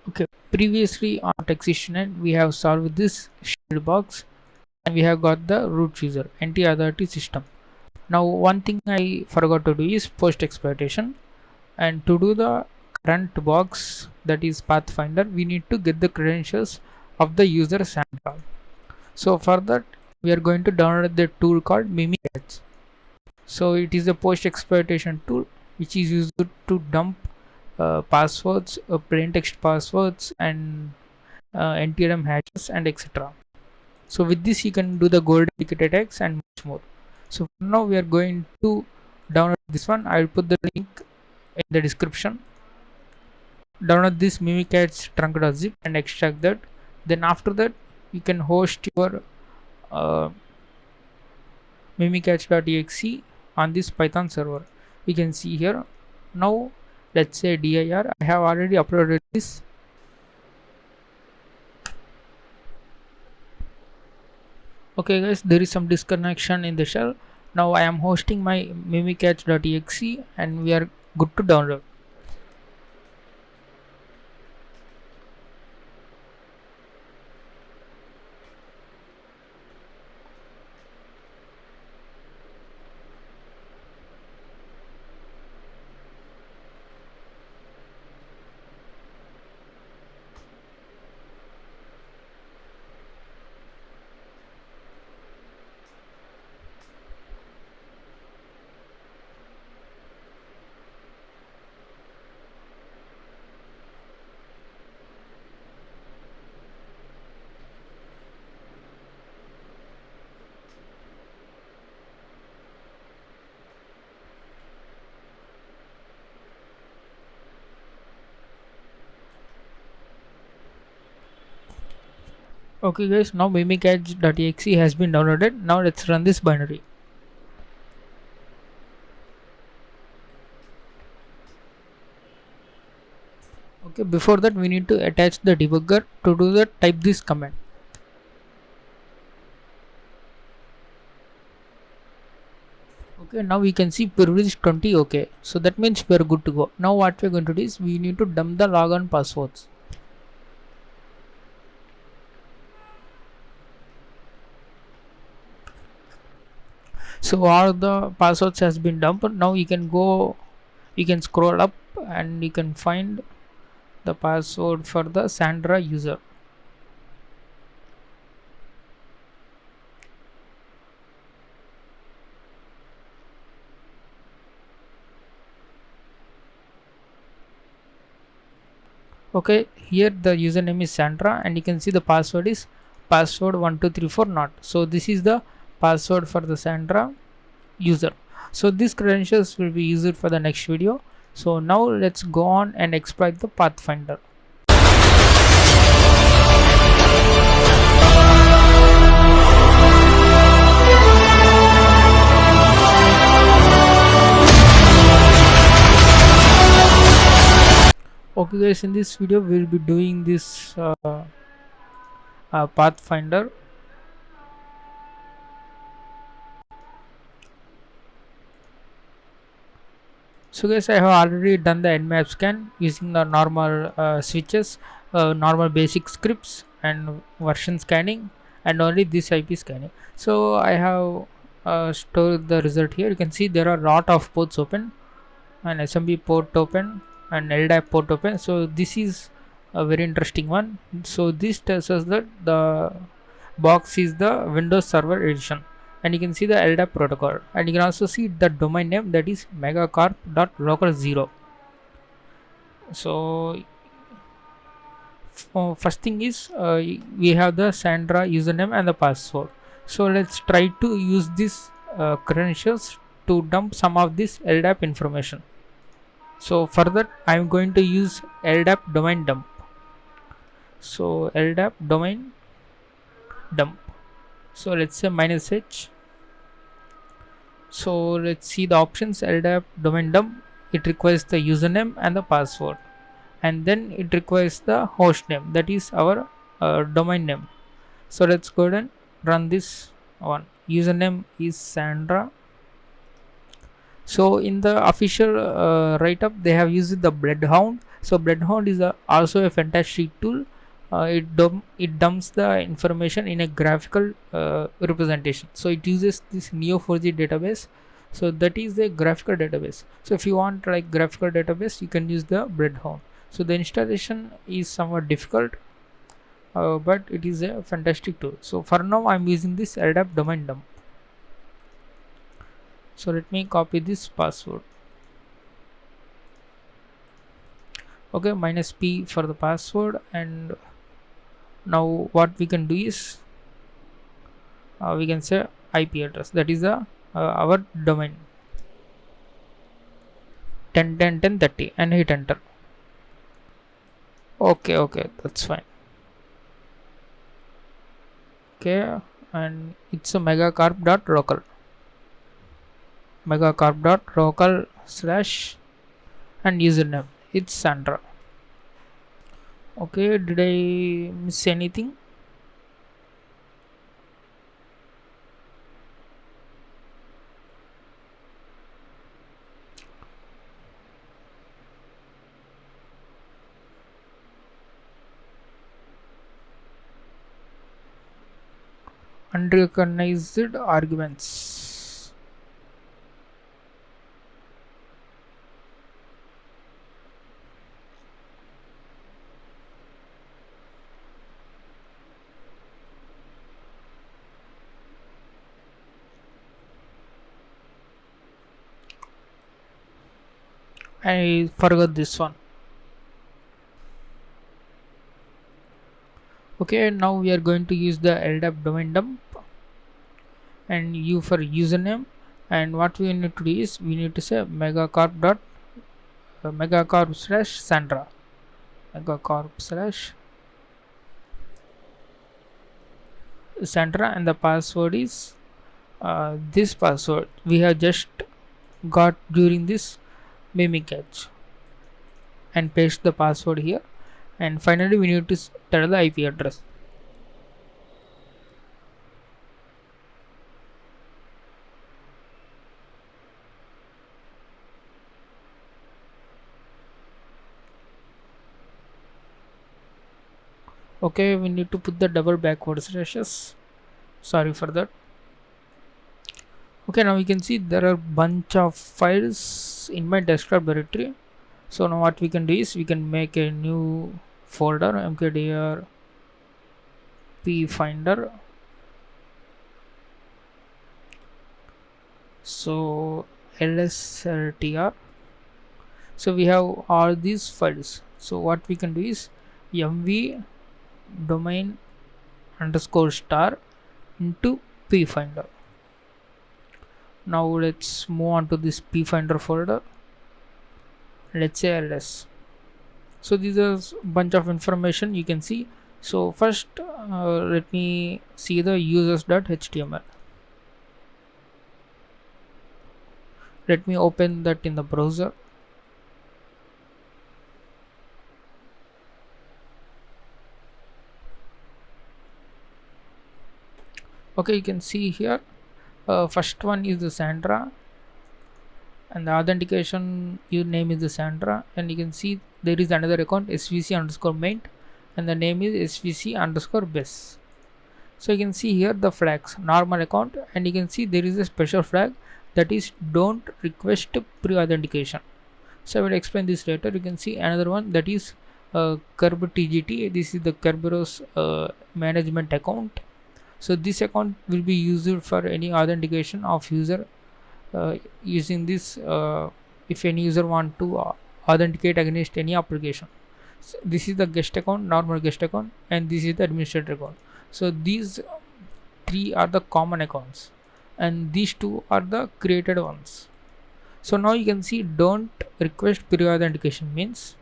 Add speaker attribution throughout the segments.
Speaker 1: Okay, previously on TextInstrument we have solved this shared box and we have got the root user NT authority system. Now one thing I forgot to do is post exploitation, and to do the current box, that is Pathfinder, we need to get the credentials of the user Sandra. So for that we are going to download the tool called Mimikatz. So it is a post exploitation tool which is used to dump passwords, plain text passwords, and NTLM hashes and etc. So with this you can do the gold ticket attacks and much more. So for now we are going to download this one. I will put the link in the description. Download this mimikatz trunk.zip and extract that. Then after that you can host your uh, mimikatz.exe on this Python server. You can see here. Now let's say dir. I have already uploaded this. Okay guys, there is some disconnection in the shell. Now I am hosting my mimikatz.exe and we are good to download. Okay guys, now mimikatz.exe has been downloaded. Now let's run this binary. Okay, before that we need to attach the debugger. To do that, type this command. Okay, now we can see privilege 20. Okay, so that means we are good to go. Now what we are going to do is we need to dump the logon passwords. So all the passwords has been dumped. Now you can go, you can scroll up and you can find the password for the Sandra user. Okay, here the username is Sandra and you can see the password is password 1234 not. So this is the password for the Sandra user. So these credentials will be used for the next video. So now let's go on and exploit the Pathfinder. Okay guys, in this video we will be doing this Pathfinder. So guys, I have already done the nmap scan using the normal switches, normal basic scripts and version scanning, and only this IP scanning. So I have stored the result here. You can see there are a lot of ports open, an SMB port open, and LDAP port open. So this is a very interesting one. So this tells us that the box is the Windows Server Edition, and you can see the LDAP protocol, and you can also see the domain name, that is megacorp.local0. So first thing is we have the Sandra username and the password. So let's try to use this credentials to dump some of this LDAP information. So for that I am going to use LDAP domain dump. So LDAP domain dump. So let's say -h. So let's see the options. LDAP domain dump, it requires the username and the password, and then it requires the host name, that is our domain name. So let's go ahead and run this one. Username is Sandra, So in the official write-up, they have used the Bloodhound. So Bloodhound is also a fantastic tool. It dumps the information in a graphical representation. So it uses this Neo4j database. So that is a graphical database. So if you want like graphical database, you can use the Bloodhound. So the installation is somewhat difficult, but it is a fantastic tool. So for now, I'm using this LDAP domain dump. So let me copy this password. Okay, -p for the password. And now what we can do is we can say IP address, that is our domain 10.10.10.30 and hit enter. Okay, that's fine. Okay, and it's a megacarp.local slash and username it's Sandra. Okay, did I miss anything? Unrecognized arguments. I forgot this one. Okay, now we are going to use the LDAP domain dump and U for username, and what we need to do is we need to say megacarp slash Sandra, megacarp slash Sandra, and the password is this password we have just got during this mimic catch, and paste the password here. And finally we need to tell the IP address. Okay, we need to put the double backward slashes, sorry for that. Okay, now you can see there are bunch of files in my desktop directory. So now what we can do is we can make a new folder, mkdir pfinder. So lsrtr. So we have all these files. So what we can do is mv domain underscore star into pfinder. Now let's move on to this pfinder folder. Let's say ls. So these are bunch of information you can see. So first let me see the users.html. Let me open that in the browser. Okay, you can see here first one is the Sandra, and the authentication name is the Sandra, and you can see there is another account svc underscore main, and the name is svc underscore bes. So you can see here the flags, normal account, and you can see there is a special flag that is don't request pre-authentication. So I will explain this later. You can see another one that is KerbTGT. This is the Kerberos management account. So this account will be used for any authentication of user using this if any user want to authenticate against any application. So this is the guest account, normal guest account, and this is the administrator account. So these three are the common accounts, and these two are the created ones. So now you can see don't request pre-authentication means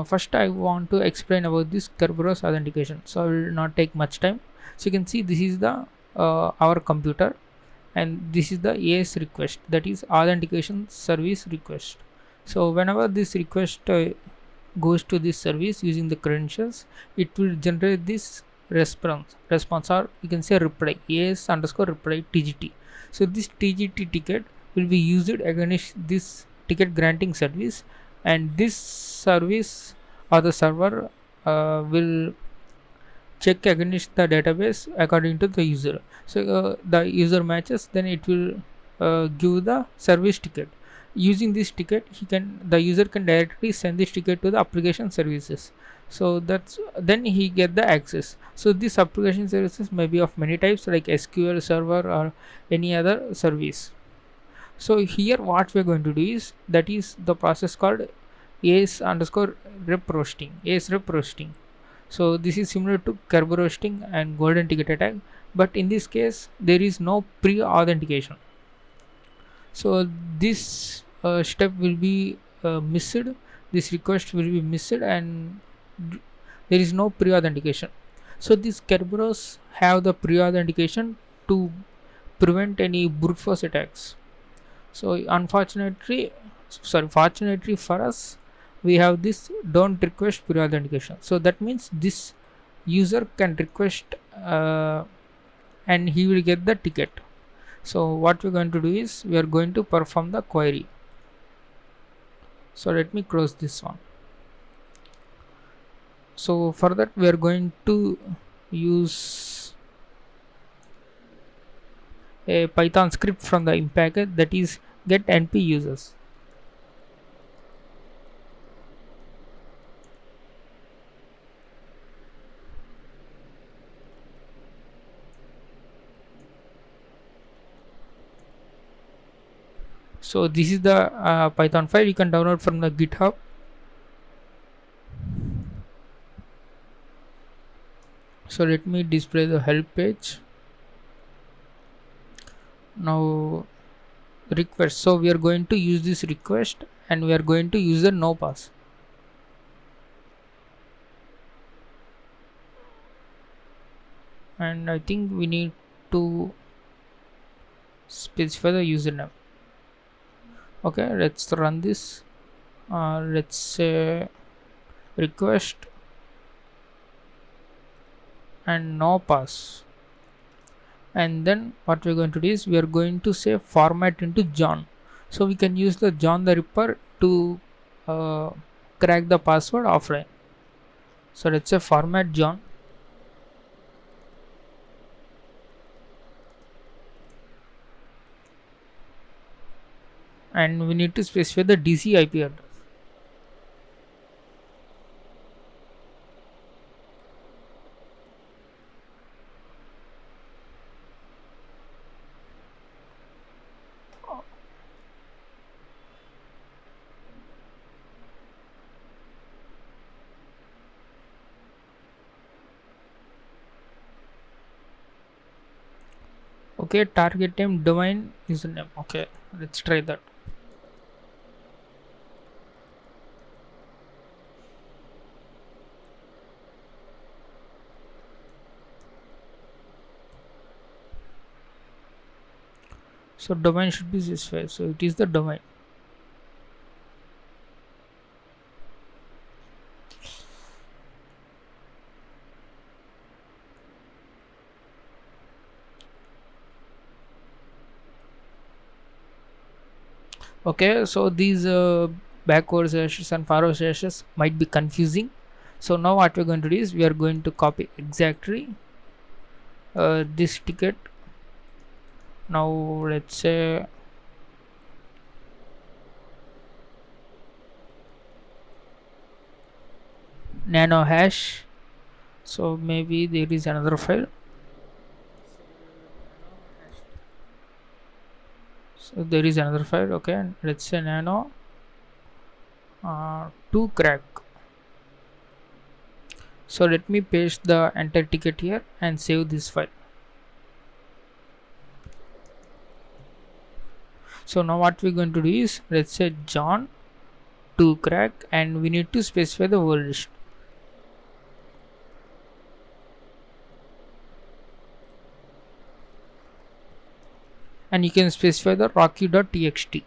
Speaker 1: first I want to explain about this Kerberos authentication, so I will not take much time. So you can see this is the our computer, and this is the AS request, that is authentication service request. So whenever this request goes to this service using the credentials, it will generate this response, or you can say reply, AS underscore reply TGT. So this TGT ticket will be used against this ticket granting service, and this service or the server will check against the database according to the user. So the user matches, then it will give the service ticket. Using this ticket, the user can directly send this ticket to the application services. So that's then he get the access. So this application services may be of many types, like SQL server or any other service. So here what we're going to do is, that is the process called AS underscore rep roasting, AS rep roasting. So this is similar to Kerber roasting and golden ticket attack, but in this case there is no pre-authentication. So this step will be missed. This request will be missed, and there is no pre-authentication. So these Kerberos have the pre-authentication to prevent any brute force attacks. So fortunately for us, we have this don't request pre-authentication. So that means this user can request and he will get the ticket. So what we're going to do is, we are going to perform the query. So let me close this one. So for that we are going to use a Python script from the imp package, that is get np users. So this is the Python file you can download from the GitHub. So let me display the help page. Now request, so we are going to use this request, and we are going to use the no pass. And I think we need to specify the username. Okay, let's run this. Let's say request and no pass, and then what we're going to do is, we are going to say format into John. So we can use the John the Ripper to crack the password offline. So let's say format John, and we need to specify the DC IP address. Okay, target name domain username. Okay, let's try that. So domain should be this way. So it is the domain. Okay, so these backward slashes and forward slashes might be confusing. So now what we're going to do is, we are going to copy exactly this ticket. Now let's say nano hash. So maybe there is another file. So there is another file. Okay, let's say nano to crack. So let me paste the entire ticket here and save this file. So now what we're going to do is, let's say John to crack, and we need to specify the word list. And you can specify the rocky.txt.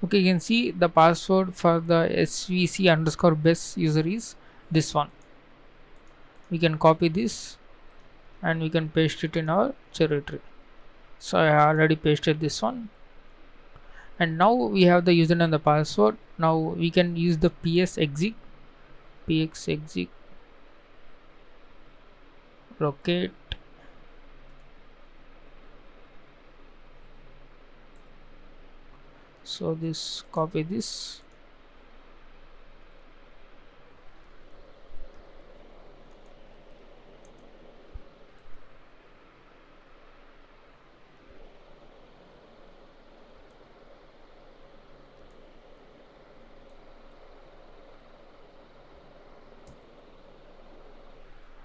Speaker 1: Okay, you can see the password for the svc underscore best user is this one. We can copy this and we can paste it in our cherry tree. So I already pasted this one, and now we have the username and the password. Now we can use the px exec locate. So this, copy this,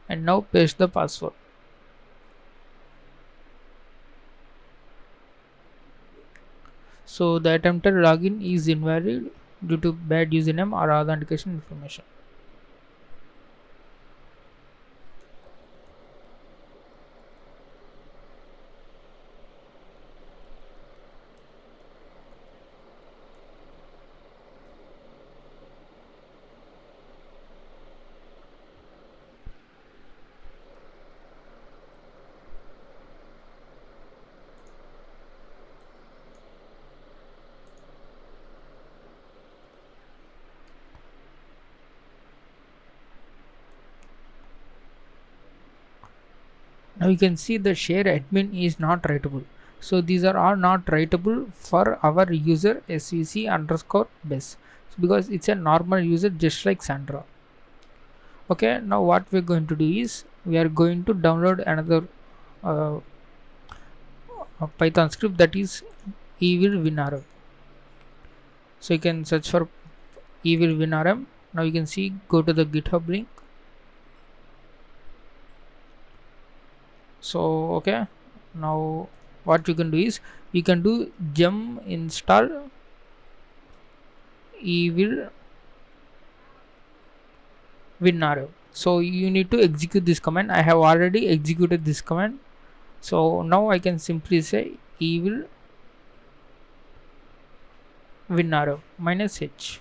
Speaker 1: and now paste the password. So the attempted login is invalid due to bad username or authentication information. Now you can see the share admin is not writable. So these are all not writable for our user svc underscore best, because it's a normal user just like Sandra. Okay, now what we're going to do is we are going to download another uh, Python script, that is evil winrm. So you can search for evil winrm. Now you can see, go to the GitHub link. So okay, now what you can do is you can do gem install evil winrm. So you need to execute this command. I have already executed this command. So now I can simply say evil winrm -h.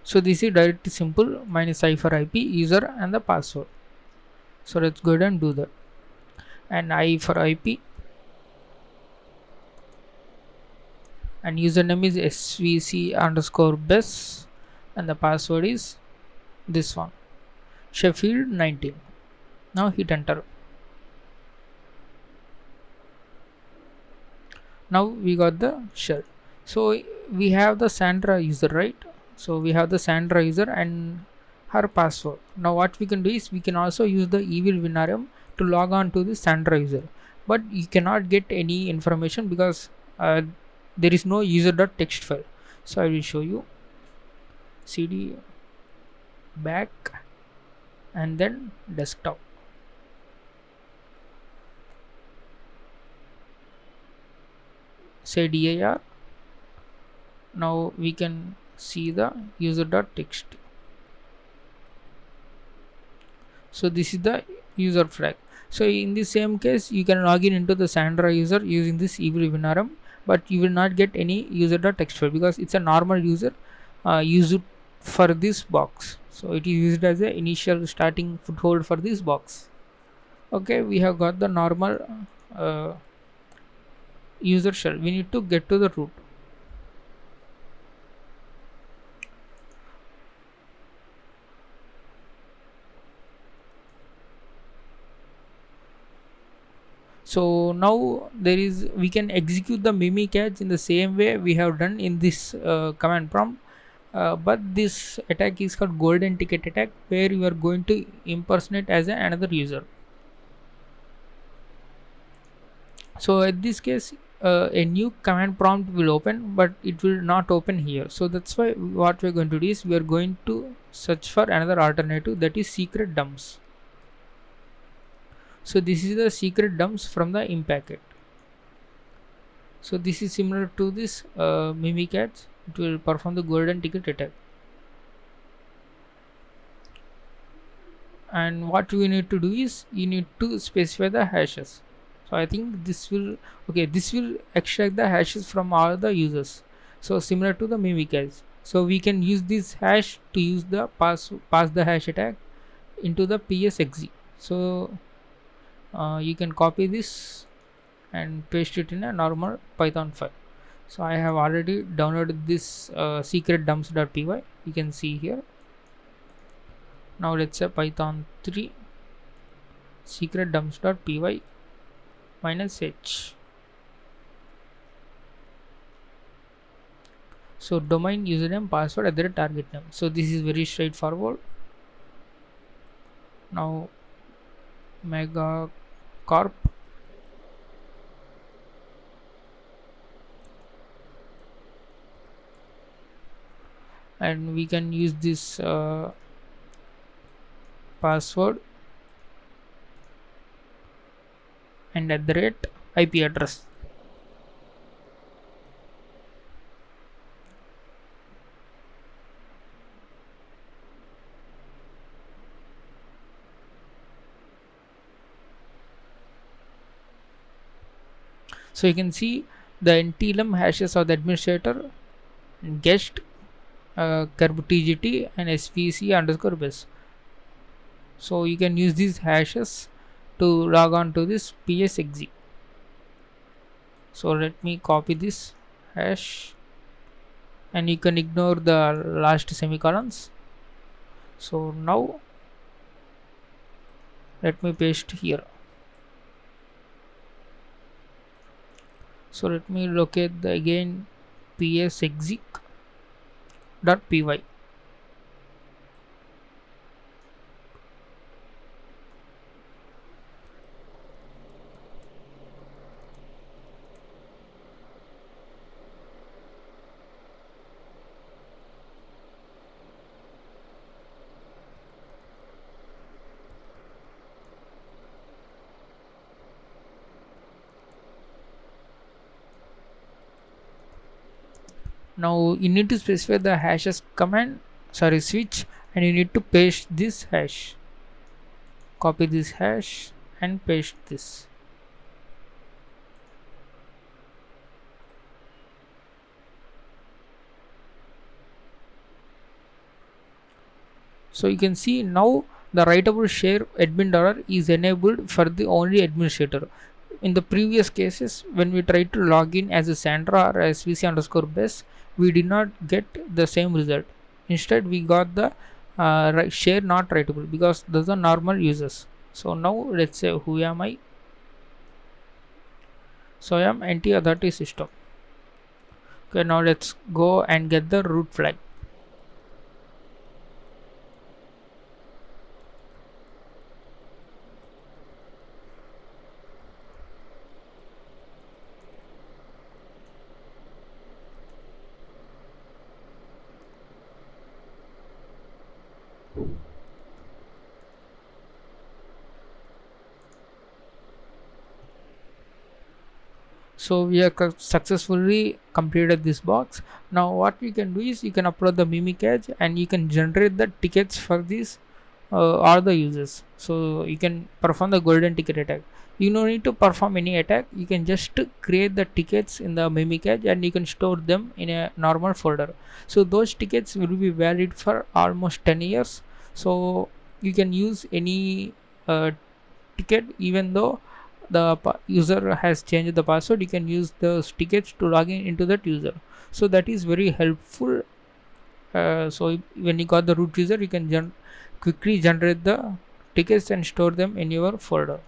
Speaker 1: So this is directly simple, -I for IP, user and the password. So let's go ahead and do that. And I for IP, and username is svc underscore best, and the password is this one, Sheffield 19. Now hit enter. Now we got the shell. So we have the Sandra user, right? So we have the Sandra user and her password. Now what we can do is we can also use the evil winrm to log on to the Sandra user, but you cannot get any information because there is no user.txt file. So I will show you. Cd back and then desktop. Say dir. Now we can see the user.txt. So this is the user flag. So in the same case you can log in into the Sandra user using this evil winrm, but you will not get any user.txt file because it's a normal user used for this box. So it is used as a initial starting foothold for this box. Okay, we have got the normal user shell. We need to get to the root. So now there is, we can execute the mimikatz in the same way we have done in this command prompt, but this attack is called golden ticket attack, where you are going to impersonate as another user. So at this case a new command prompt will open, but it will not open here. So that's why what we're going to do is we are going to search for another alternative, that is secret dumps. So this is the secret dumps from the impacket. So this is similar to this mimikatz. It will perform the golden ticket attack. And what we need to do is you need to specify the hashes. So I think this will, okay, this will extract the hashes from all the users. So similar to the mimic hash. So we can use this hash to use the pass the hash attack into the psxe. So you can copy this and paste it in a normal Python file. So I have already downloaded this secret dumps.py. You can see here. Now let's say Python 3 secret dumps.py -h. So domain, username, password, at the target name. So this is very straightforward. Now Megacorp, and we can use this password and at the rate IP address. So you can see the NTLM hashes of the administrator, guest, tgt, and svc_bus. So you can use these hashes to log on to this psxe. So let me copy this hash, and you can ignore the last semicolons. So now let me paste here. So let me locate the again psexec.py. Now you need to specify the hashes command, sorry, switch, and you need to paste this hash. Copy this hash and paste this. So you can see now the writable share admin dollar is enabled for the only administrator. In the previous cases, when we tried to log in as a Sandra or as svc_bus, we did not get the same result. Instead, we got the share not writable because those are normal users. So now let's say who am I? So I am NT authority system. Okay, now let's go and get the root flag. So we have successfully completed this box. Now what you can do is you can upload the mimic edge and you can generate the tickets for these all the users. So you can perform the golden ticket attack. You don't need to perform any attack. You can just create the tickets in the mimic edge and you can store them in a normal folder. So those tickets will be valid for almost 10 years. So you can use any ticket even though the user has changed the password. You can use those tickets to log in into that user. So that is very helpful. So when you got the root user, you can quickly generate the tickets and store them in your folder.